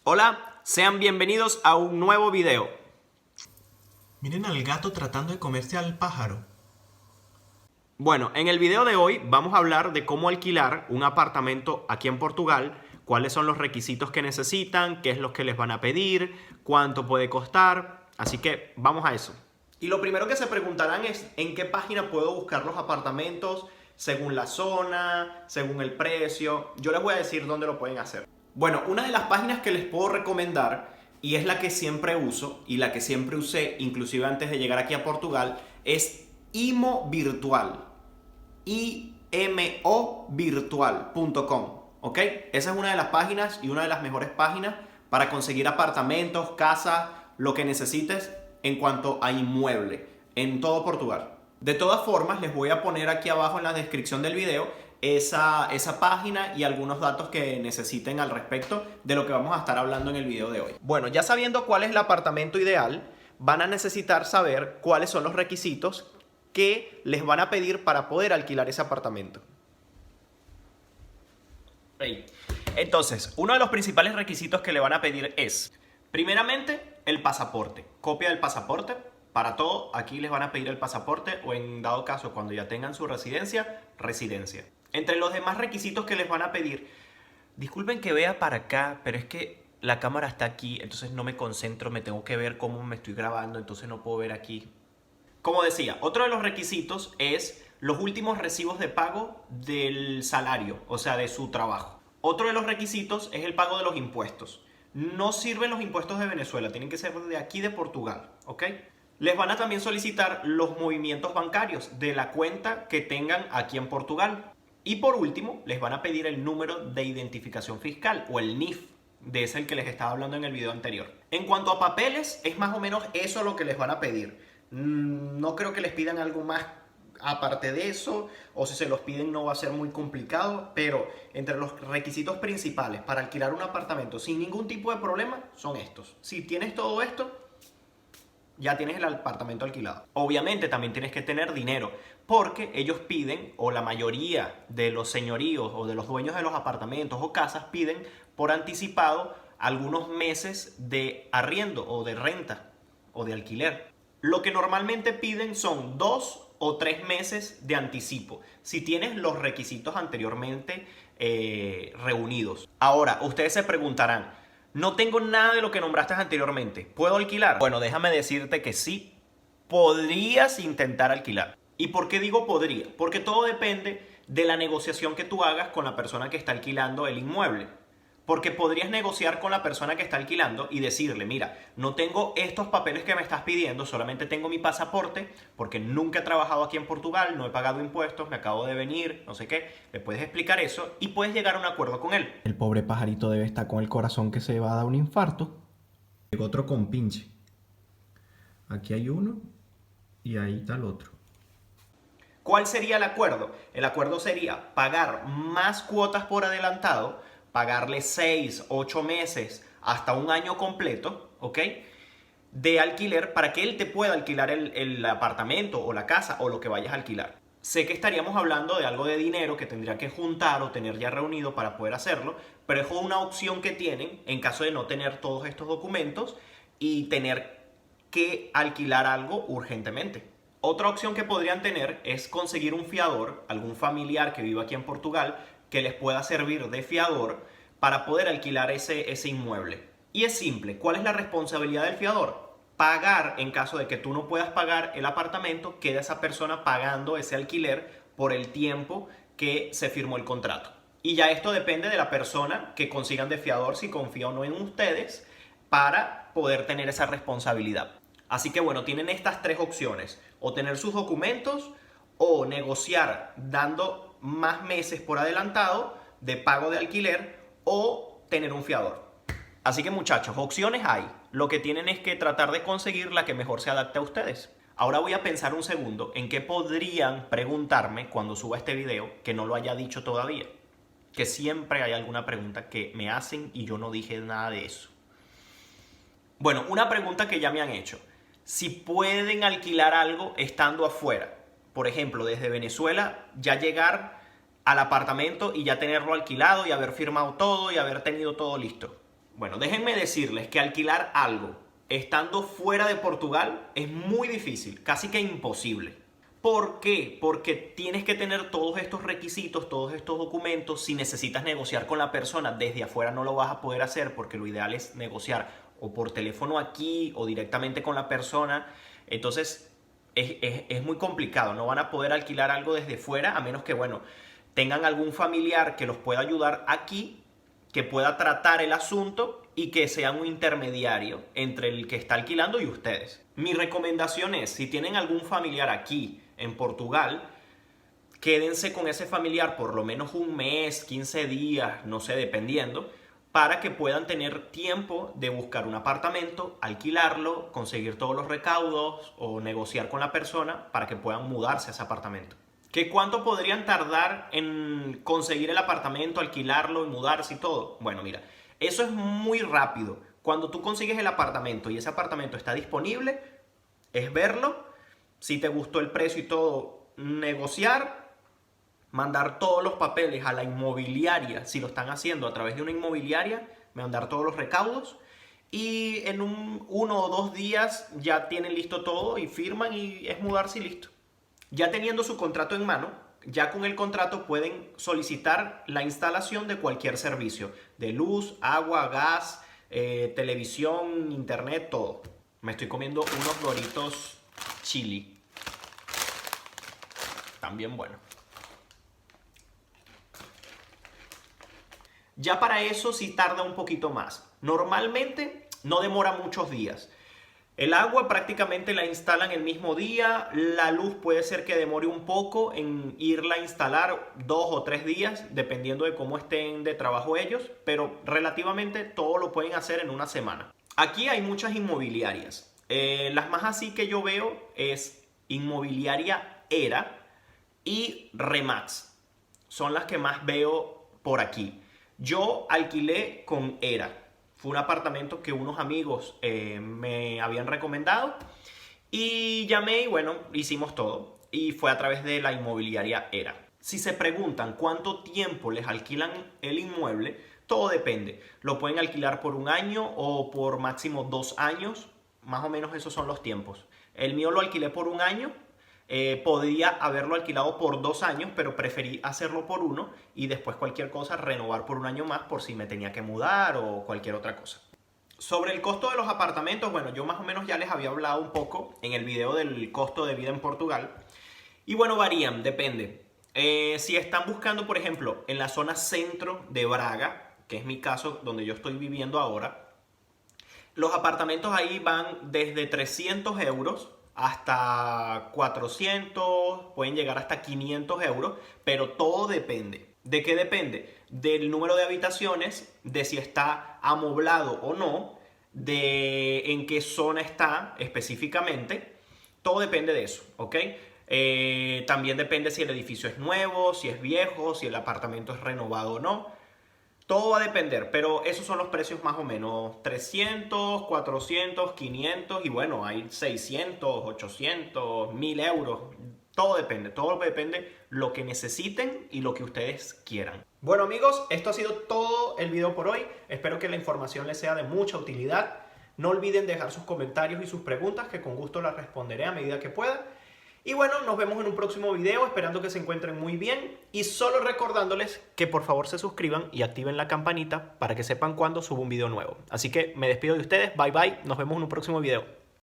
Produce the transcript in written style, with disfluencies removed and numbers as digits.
Hola, sean bienvenidos a un nuevo video. Miren al gato tratando de comerse al pájaro. Bueno, en el video de hoy vamos a hablar de cómo alquilar un apartamento aquí en Portugal, cuáles son los requisitos que necesitan, qué es lo que les van a pedir, cuánto puede costar, así que vamos a eso. Y lo primero que se preguntarán es en qué página puedo buscar los apartamentos según la zona, según el precio. Yo les voy a decir dónde lo pueden hacer. Bueno, una de las páginas que les puedo recomendar, y es la que siempre uso y la que siempre usé inclusive antes de llegar aquí a Portugal, es Imo Virtual. imovirtual.com, ¿ok? Esa es una de las páginas y una de las mejores páginas para conseguir apartamentos, casas, lo que necesites en cuanto a inmueble en todo Portugal. De todas formas, les voy a poner aquí abajo en la descripción del video esa página y algunos datos que necesiten al respecto de lo que vamos a estar hablando en el video de hoy. Bueno, ya sabiendo cuál es el apartamento ideal, van a necesitar saber cuáles son los requisitos que les van a pedir para poder alquilar ese apartamento. Entonces, uno de los principales requisitos que le van a pedir es, primeramente, el pasaporte. Copia del pasaporte. Para todo, aquí les van a pedir el pasaporte o en dado caso, cuando ya tengan su residencia, residencia. Entre los demás requisitos que les van a pedir, disculpen que vea para acá, pero es que la cámara está aquí, entonces no me concentro, me tengo que ver cómo me estoy grabando, entonces no puedo ver aquí. Como decía, otro de los requisitos es los últimos recibos de pago del salario, o sea, de su trabajo. Otro de los requisitos es el pago de los impuestos. No sirven los impuestos de Venezuela, tienen que ser de aquí de Portugal, ¿ok? Les van a también solicitar los movimientos bancarios de la cuenta que tengan aquí en Portugal. Y por último, les van a pedir el número de identificación fiscal o el NIF, de ese el que les estaba hablando en el video anterior. En cuanto a papeles, es más o menos eso lo que les van a pedir. No creo que les pidan algo más aparte de eso, o si se los piden no va a ser muy complicado, pero entre los requisitos principales para alquilar un apartamento sin ningún tipo de problema son estos. Si tienes todo esto, ya tienes el apartamento alquilado. Obviamente también tienes que tener dinero, porque ellos piden, o la mayoría de los señoríos o de los dueños de los apartamentos o casas piden por anticipado algunos meses de arriendo o de renta o de alquiler. Lo que normalmente piden son 2 o 3 meses de anticipo, si tienes los requisitos anteriormente reunidos. Ahora, ustedes se preguntarán, no tengo nada de lo que nombraste anteriormente, ¿puedo alquilar? Bueno, déjame decirte que sí, podrías intentar alquilar. ¿Y por qué digo podría? Porque todo depende de la negociación que tú hagas con la persona que está alquilando el inmueble. Porque podrías negociar con la persona que está alquilando y decirle, mira, no tengo estos papeles que me estás pidiendo, solamente tengo mi pasaporte, porque nunca he trabajado aquí en Portugal, no he pagado impuestos, me acabo de venir, no sé qué. Le puedes explicar eso y puedes llegar a un acuerdo con él. El pobre pajarito debe estar con el corazón que se va a dar un infarto. Llegó otro compinche. Aquí hay uno y ahí está el otro. ¿Cuál sería el acuerdo? El acuerdo sería pagar más cuotas por adelantado, pagarle 6, 8 meses, hasta un año completo, ¿ok? De alquiler para que él te pueda alquilar el apartamento o la casa o lo que vayas a alquilar. Sé que estaríamos hablando de algo de dinero que tendría que juntar o tener ya reunido para poder hacerlo, pero es una opción que tienen en caso de no tener todos estos documentos y tener que alquilar algo urgentemente. Otra opción que podrían tener es conseguir un fiador, algún familiar que viva aquí en Portugal, que les pueda servir de fiador para poder alquilar ese inmueble. Y es simple, ¿cuál es la responsabilidad del fiador? Pagar, en caso de que tú no puedas pagar el apartamento, queda esa persona pagando ese alquiler por el tiempo que se firmó el contrato. Y ya esto depende de la persona que consigan de fiador, si confía o no en ustedes, para poder tener esa responsabilidad. Así que bueno, tienen estas tres opciones, o tener sus documentos o negociar dando más meses por adelantado de pago de alquiler o tener un fiador. Así que muchachos, opciones hay. Lo que tienen es que tratar de conseguir la que mejor se adapte a ustedes. Ahora voy a pensar un segundo en qué podrían preguntarme cuando suba este video que no lo haya dicho todavía. Que siempre hay alguna pregunta que me hacen y yo no dije nada de eso. Bueno, una pregunta que ya me han hecho. Si pueden alquilar algo estando afuera. Por ejemplo, desde Venezuela, ya llegar al apartamento y ya tenerlo alquilado y haber firmado todo y haber tenido todo listo. Bueno, déjenme decirles que alquilar algo estando fuera de Portugal es muy difícil, casi que imposible. ¿Por qué? Porque tienes que tener todos estos requisitos, todos estos documentos. Si necesitas negociar con la persona desde afuera no lo vas a poder hacer, porque lo ideal es negociar o por teléfono aquí o directamente con la persona. Entonces es muy complicado, no van a poder alquilar algo desde fuera a menos que, bueno, tengan algún familiar que los pueda ayudar aquí, que pueda tratar el asunto y que sea un intermediario entre el que está alquilando y ustedes. Mi recomendación es, si tienen algún familiar aquí en Portugal, quédense con ese familiar por lo menos un mes, 15 días, no sé, dependiendo, para que puedan tener tiempo de buscar un apartamento, alquilarlo, conseguir todos los recaudos o negociar con la persona para que puedan mudarse a ese apartamento. ¿Qué cuánto podrían tardar en conseguir el apartamento, alquilarlo y mudarse y todo? Bueno, mira, eso es muy rápido. Cuando tú consigues el apartamento y ese apartamento está disponible, es verlo, si te gustó el precio y todo, negociar, mandar todos los papeles a la inmobiliaria, si lo están haciendo a través de una inmobiliaria, mandar todos los recaudos y en 1 o 2 días ya tienen listo todo y firman y es mudarse y listo. Ya teniendo su contrato en mano, ya con el contrato pueden solicitar la instalación de cualquier servicio, de luz, agua, gas, televisión, internet, todo. Me estoy comiendo unos Doritos chili. También bueno. Ya para eso sí tarda un poquito más. Normalmente no demora muchos días. El agua prácticamente la instalan el mismo día, la luz puede ser que demore un poco en irla a instalar 2 o 3 días, dependiendo de cómo estén de trabajo ellos, pero relativamente todo lo pueden hacer en una semana. Aquí hay muchas inmobiliarias, las más así que yo veo es Inmobiliaria Era y Remax, son las que más veo por aquí. Yo alquilé con Era. Fue un apartamento que unos amigos me habían recomendado y llamé y bueno, hicimos todo. Y fue a través de la inmobiliaria Era. Si se preguntan cuánto tiempo les alquilan el inmueble, todo depende. Lo pueden alquilar por 1 año o por máximo 2 años. Más o menos esos son los tiempos. El mío lo alquilé por 1 año. Podría haberlo alquilado por 2 años, pero preferí hacerlo por 1 y después cualquier cosa renovar por 1 año más por si me tenía que mudar o cualquier otra cosa. Sobre el costo de los apartamentos, bueno, yo más o menos ya les había hablado un poco en el video del costo de vida en Portugal. Y bueno, varían, depende. Si están buscando, por ejemplo, en la zona centro de Braga, que es mi caso donde yo estoy viviendo ahora, los apartamentos ahí van desde 300 euros hasta 400, pueden llegar hasta 500 euros, pero todo depende. ¿De qué depende? Del número de habitaciones, de si está amoblado o no, de en qué zona está específicamente. Todo depende de eso, ¿ok? También depende si el edificio es nuevo, si es viejo, si el apartamento es renovado o no. Todo va a depender, pero esos son los precios más o menos, 300, 400, 500 y bueno, hay 600, 800, 1000 euros. Todo depende lo que necesiten y lo que ustedes quieran. Bueno amigos, esto ha sido todo el video por hoy. Espero que la información les sea de mucha utilidad. No olviden dejar sus comentarios y sus preguntas que con gusto las responderé a medida que pueda. Y bueno, nos vemos en un próximo video, esperando que se encuentren muy bien y solo recordándoles que por favor se suscriban y activen la campanita para que sepan cuando subo un video nuevo. Así que me despido de ustedes, bye bye, nos vemos en un próximo video.